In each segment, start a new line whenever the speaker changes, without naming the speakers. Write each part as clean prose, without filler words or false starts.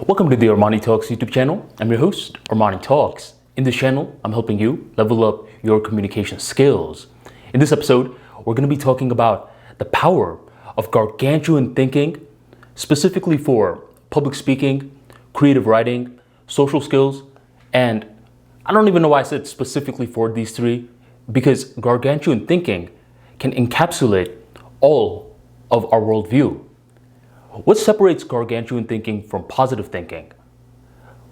Welcome to the ArmaniTalks YouTube channel. I'm your host, ArmaniTalks. In this channel, I'm helping you level up your communication skills. In this episode, we're going to be talking about the power of gargantuan thinking, specifically for public speaking, creative writing, social skills, and I don't even know why I said specifically for these three, because gargantuan thinking can encapsulate all of our worldview. What separates gargantuan thinking from positive thinking?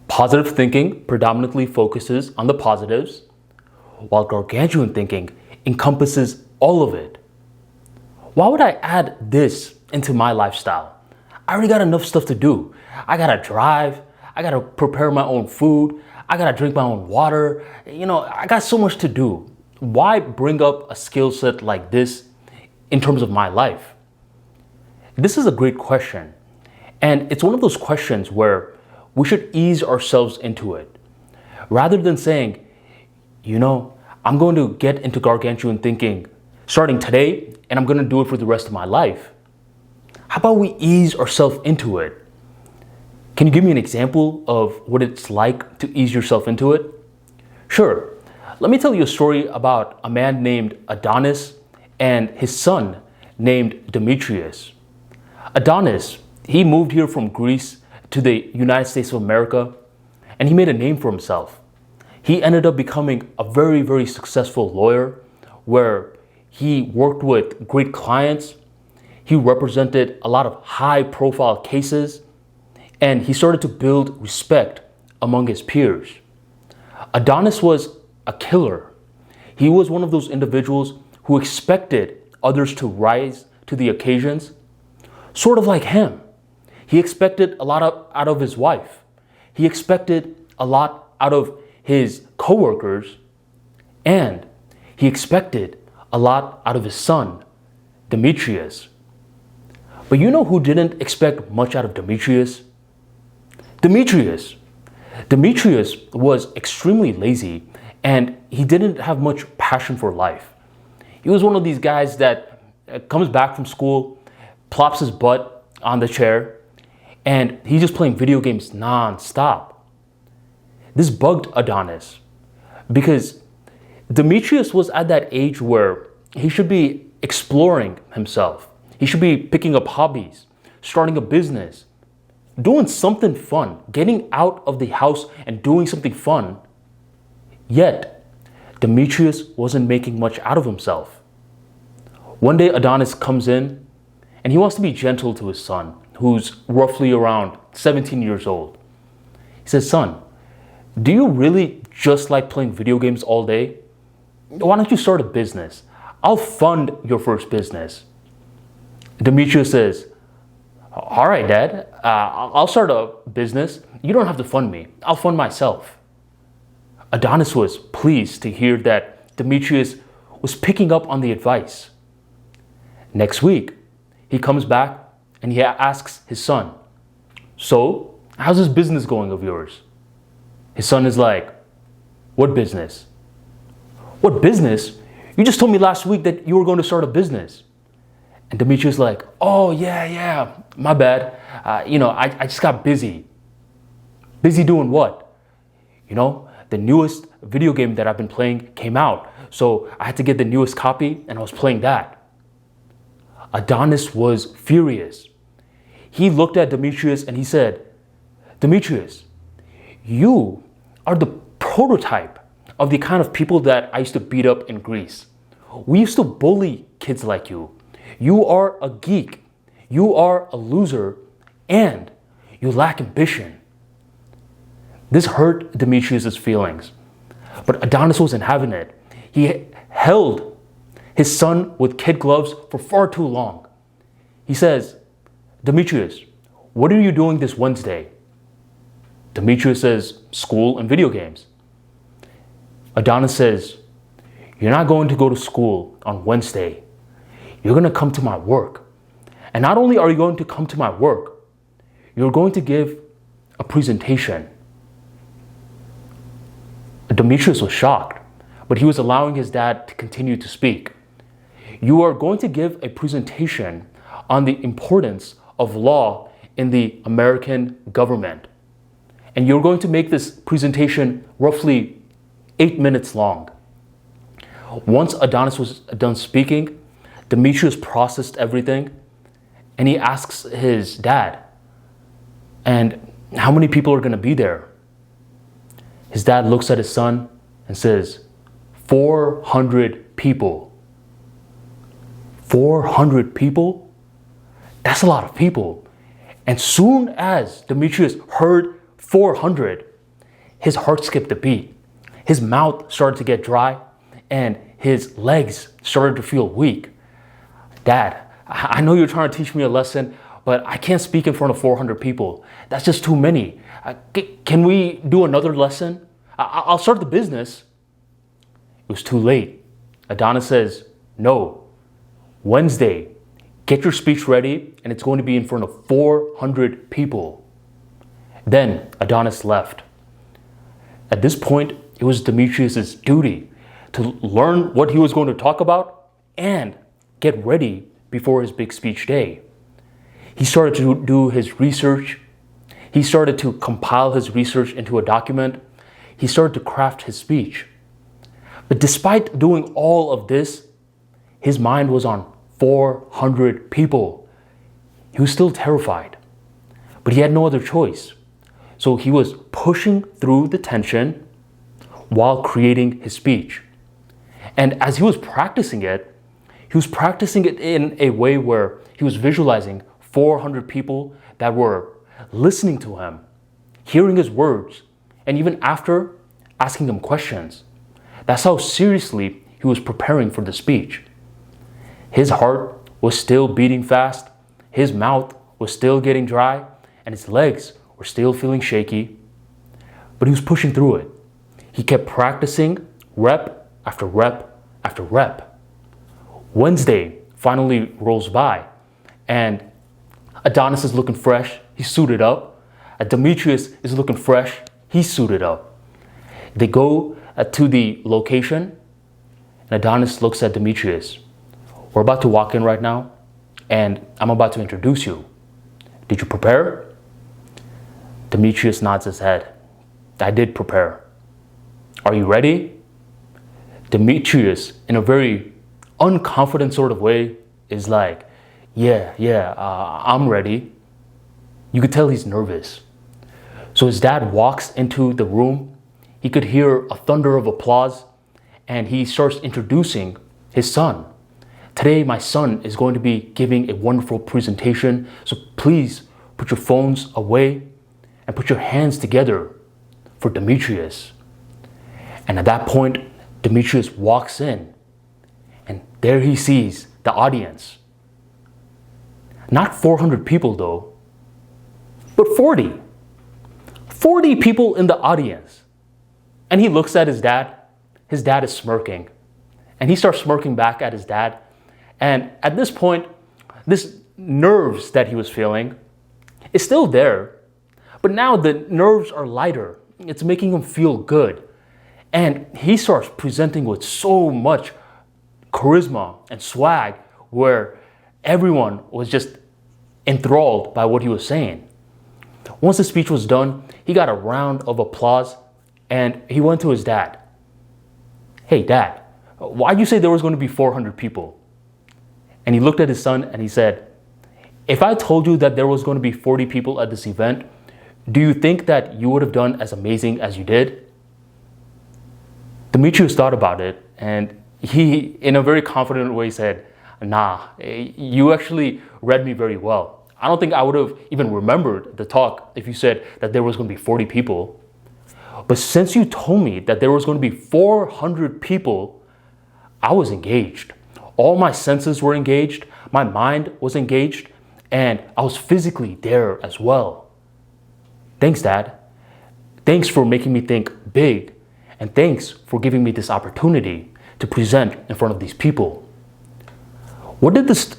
Positive thinking predominantly focuses on the positives, while gargantuan thinking encompasses all of it. Why would I add this into my lifestyle? I already got enough stuff to do. I gotta drive, I gotta prepare my own food, I gotta drink my own water. I got so much to do. Why bring up a skill set like this in terms of my life? This is a great question, and it's one of those questions where we should ease ourselves into it. Rather than saying, I'm going to get into gargantuan thinking starting today, and I'm going to do it for the rest of my life. How about we ease ourselves into it? Can you give me an example of what it's like to ease yourself into it? Sure. Let me tell you a story about a man named Adonis and his son named Demetrius. Adonis, he moved here from Greece to the United States of America, and he made a name for himself. He ended up becoming a very, very successful lawyer where he worked with great clients. He represented a lot of high-profile cases, and he started to build respect among his peers. Adonis was a killer. He was one of those individuals who expected others to rise to the occasions. Sort of like him. He expected a lot out of his wife. He expected a lot out of his coworkers. And he expected a lot out of his son, Demetrius. But you know who didn't expect much out of Demetrius? Demetrius. Demetrius was extremely lazy, and he didn't have much passion for life. He was one of these guys that comes back from school, plops his butt on the chair, and he's just playing video games non-stop. This bugged Adonis because Demetrius was at that age where he should be exploring himself. He should be picking up hobbies, starting a business, doing something fun, getting out of the house and doing something fun. Yet, Demetrius wasn't making much out of himself. One day, Adonis comes in and he wants to be gentle to his son, who's roughly around 17 years old. He says, "Son, do you really just like playing video games all day? Why don't you start a business? I'll fund your first business." Demetrius says, "All right, Dad, I'll start a business. You don't have to fund me. I'll fund myself." Adonis was pleased to hear that Demetrius was picking up on the advice. Next week, he comes back and he asks his son, "So, how's this business going of yours?" His son is like, "What business?" "What business? You just told me last week that you were going to start a business." And Demetrius is like, "Oh, yeah, my bad. I just got busy." Busy doing what? The newest video game that I've been playing came out, so I had to get the newest copy and I was playing that. Adonis was furious. He looked at Demetrius and he said, "Demetrius, you are the prototype of the kind of people that I used to beat up in Greece. We used to bully kids like you. You are a geek. You are a loser, and you lack ambition." This hurt Demetrius' feelings, but Adonis wasn't having it. He held his son with kid gloves for far too long. He says, "Demetrius, what are you doing this Wednesday?" Demetrius says, "School and video games." Adonis says, "You're not going to go to school on Wednesday. You're going to come to my work. And not only are you going to come to my work, you're going to give a presentation." Demetrius was shocked, but he was allowing his dad to continue to speak. "You are going to give a presentation on the importance of law in the American government. and you're going to make this presentation roughly 8 minutes long. Once Adonis was done speaking, Demetrius processed everything, and he asks his dad, and how many people are going to be there? His dad looks at his son and says, 400 people. 400 people? That's a lot of people. And soon as Demetrius heard 400, his heart skipped a beat. His mouth started to get dry and his legs started to feel weak. Dad, I know you're trying to teach me a lesson, but I can't speak in front of 400 people. That's just too many. Can we do another lesson? I'll start the business. It was too late. Adonis says, no, Wednesday, get your speech ready and it's going to be in front of 400 people. Then Adonis left. At this point, it was Demetrius' duty to learn what he was going to talk about and get ready before his big speech day. He started to do his research. He started to compile his research into a document. He started to craft his speech. But despite doing all of this, his mind was on 400 people. He was still terrified, but he had no other choice. So he was pushing through the tension while creating his speech. And as he was practicing it in a way where he was visualizing 400 people that were listening to him, hearing his words, and even after asking him questions. That's how seriously he was preparing for the speech. His heart was still beating fast, his mouth was still getting dry, and his legs were still feeling shaky, but he was pushing through it. He kept practicing rep after rep after rep. Wednesday finally rolls by, and Adonis is looking fresh, he's suited up. Demetrius is looking fresh, he's suited up. They go to the location, and Adonis looks at Demetrius. We're about to walk in right now, and I'm about to introduce you. Did you prepare? Demetrius nods his head. I did prepare. Are you ready? Demetrius, in a very unconfident sort of way, is like, yeah, I'm ready. You could tell he's nervous. So his dad walks into the room. He could hear a thunder of applause, and he starts introducing his son. Today, my son is going to be giving a wonderful presentation, so please put your phones away and put your hands together for Demetrius. And at that point, Demetrius walks in, and there he sees the audience. Not 400 people though, but 40. 40 people in the audience. And he looks at his dad. His dad is smirking. And he starts smirking back at his dad. And at this point, this nerves that he was feeling is still there. But now the nerves are lighter. It's making him feel good. And he starts presenting with so much charisma and swag where everyone was just enthralled by what he was saying. Once the speech was done, he got a round of applause and he went to his dad. Hey, Dad, why'd you say there was going to be 400 people? And he looked at his son and he said, if I told you that there was going to be 40 people at this event, do you think that you would have done as amazing as you did? Demetrius thought about it and he, in a very confident way, said, nah, you actually read me very well. I don't think I would have even remembered the talk if you said that there was going to be 40 people. But since you told me that there was going to be 400 people, I was engaged. All my senses were engaged, my mind was engaged, and I was physically there as well. Thanks, Dad. Thanks for making me think big, and thanks for giving me this opportunity to present in front of these people. What did this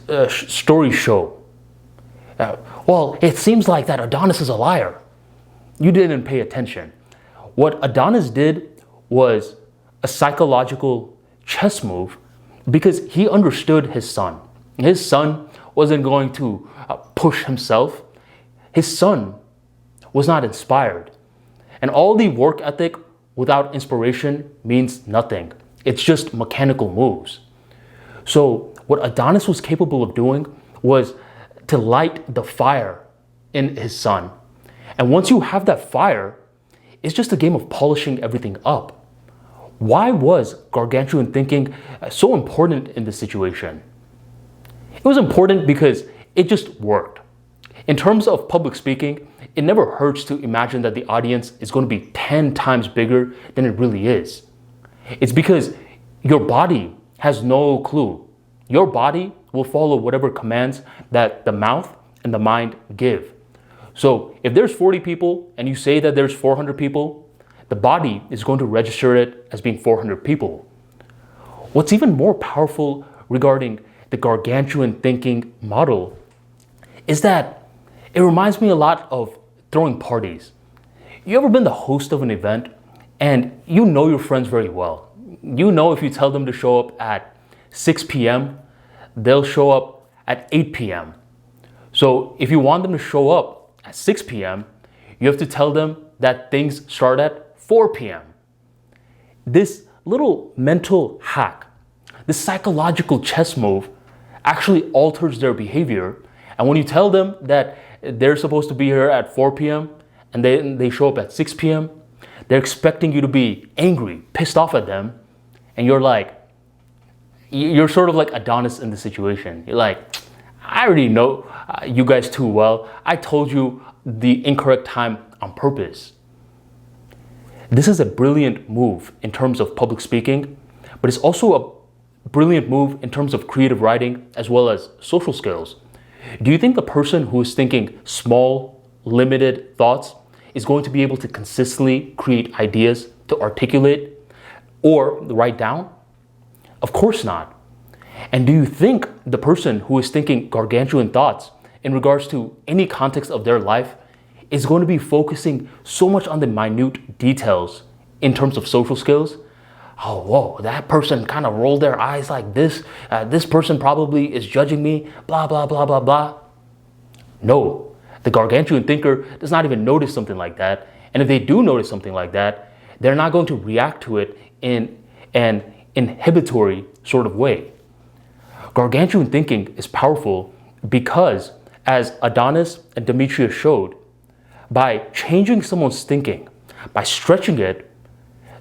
story show? Well, it seems like that Adonis is a liar. You didn't pay attention. What Adonis did was a psychological chess move because he understood his son. His son wasn't going to push himself. His son was not inspired. And all the work ethic without inspiration means nothing. It's just mechanical moves. So what Adonis was capable of doing was to light the fire in his son. And once you have that fire, it's just a game of polishing everything up. Why was gargantuan thinking so important in this situation? It was important because it just worked. In terms of public speaking, it never hurts to imagine that the audience is going to be 10 times bigger than it really is. It's because your body has no clue. Your body will follow whatever commands that the mouth and the mind give. So if there's 40 people and you say that there's 400 people, the body is going to register it as being 400 people. What's even more powerful regarding the gargantuan thinking model is that it reminds me a lot of throwing parties. You ever been the host of an event and you know your friends very well? You know if you tell them to show up at 6 p.m., they'll show up at 8 p.m. So if you want them to show up at 6 p.m., you have to tell them that things start at 4 p.m. This little mental hack, this psychological chess move actually alters their behavior. And when you tell them that they're supposed to be here at 4 p.m. and they show up at 6 p.m., they're expecting you to be angry, pissed off at them. And you're sort of like Adonis in the situation. You're like, I already know you guys too well. I told you the incorrect time on purpose. This is a brilliant move in terms of public speaking, but it's also a brilliant move in terms of creative writing as well as social skills. Do you think the person who is thinking small, limited thoughts is going to be able to consistently create ideas to articulate or write down? Of course not. And do you think the person who is thinking gargantuan thoughts in regards to any context of their life is going to be focusing so much on the minute details in terms of social skills? Oh, whoa, that person kind of rolled their eyes like this. This person probably is judging me, blah, blah, blah, blah, blah. No, the gargantuan thinker does not even notice something like that. And if they do notice something like that, they're not going to react to it in an inhibitory sort of way. Gargantuan thinking is powerful because, as Adonis and Demetrius showed, by changing someone's thinking, by stretching it,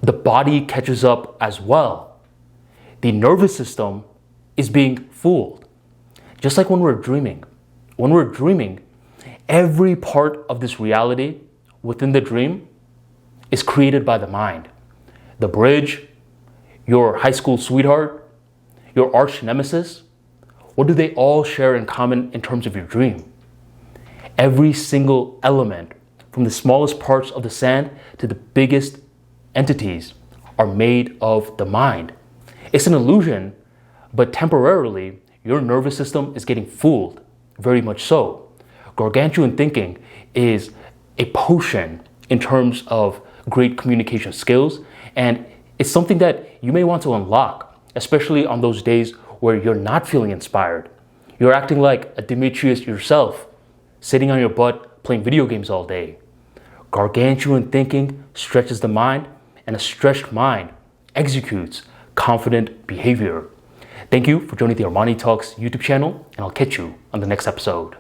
the body catches up as well. The nervous system is being fooled. Just like when we're dreaming. When we're dreaming, every part of this reality within the dream is created by the mind. The bridge, your high school sweetheart, your arch nemesis, what do they all share in common in terms of your dream? Every single element, from the smallest parts of the sand to the biggest entities, are made of the mind. It's an illusion, but temporarily, your nervous system is getting fooled, very much so. Gargantuan thinking is a potion in terms of great communication skills, and it's something that you may want to unlock, especially on those days where you're not feeling inspired. You're acting like a Demetrius yourself, sitting on your butt playing video games all day. Gargantuan thinking stretches the mind, and a stretched mind executes confident behavior. Thank you for joining the Armani Talks YouTube channel, and I'll catch you on the next episode.